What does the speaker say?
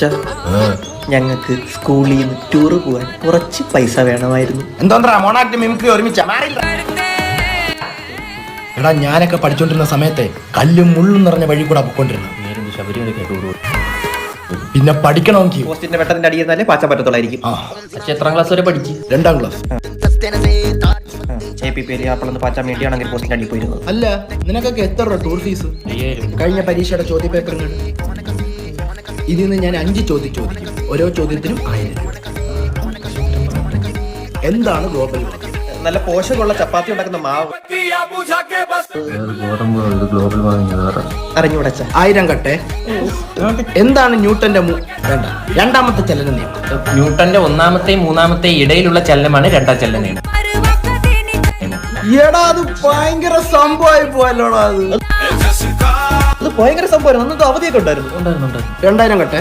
അച്ഛ, ഞങ്ങൾക്ക് സ്കൂളിൽ നിന്ന് ടൂറ് പോകാൻ കുറച്ച് പൈസ വേണമായിരുന്നു. എന്തോന്നാ മോണാക്ട് മിമിക്രി ഒരുമിച്ച എടാ, ഞാനൊക്കെ പഠിച്ചോണ്ടിരുന്ന സമയത്തെ കല്ലും മുള്ളും നിറഞ്ഞ വഴി കൂടെ പൊക്കോണ്ടിരുന്നു. പിന്നെ പഠിക്കണമെങ്കിൽ പോസ്റ്റിന്റെ വെട്ടത്തിന്റെ അടിയിരുന്നാലേ പാച്ചാൻ പറ്റത്തുള്ളായിരിക്കും. എത്രാം ക്ലാസ് വരെ പഠിച്ചു? 2ാം ക്ലാസ്. ആപ്പിളൊന്ന് പാച്ചാൻ വേണ്ടിയാണെങ്കിൽ പോസ്റ്റിന്റെ അടി പോയിരുന്നത്. അല്ല, നിനക്കൊക്കെ എത്ര രൂപ ടൂർ ഫീസ്? 5000. കഴിഞ്ഞ പരീക്ഷയുടെ ചോദ്യ പേപ്പർ ഇതിൽ നിന്ന് ഞാൻ 5 ചോദ്യം ചോദിക്കും. ഓരോ ചോദ്യത്തിനും 1000 രൂപ. എന്താണ് ഗ്ലോബൽ വാർമിംഗ്? നല്ല പോഷകമുള്ള ചപ്പാത്തി ഉണ്ടാക്കുന്ന മാവ് ഗ്ലോബൽ വാർമിംഗ് അറിഞ്ഞൂടച്ച. 1000 കട്ടെ. എന്താണ് ന്യൂട്ടന്റെ വേണ്ട 2ാമത്തെ ചലന നിയമം? ന്യൂട്ടന്റെ 1ാമത്തെയും 3ാമത്തെയും ഇടയിലുള്ള ചലനമാണ് 2ാം ചലന നിയമം. എടാ, അത് ഭയങ്കര സംഭവമായി പോയല്ലോടാ. അത് ഭയങ്കര സംഭവം. അന്നത്തെ അവധിയൊക്കെ ഉണ്ടായിരുന്നു. 2000 കട്ടെ.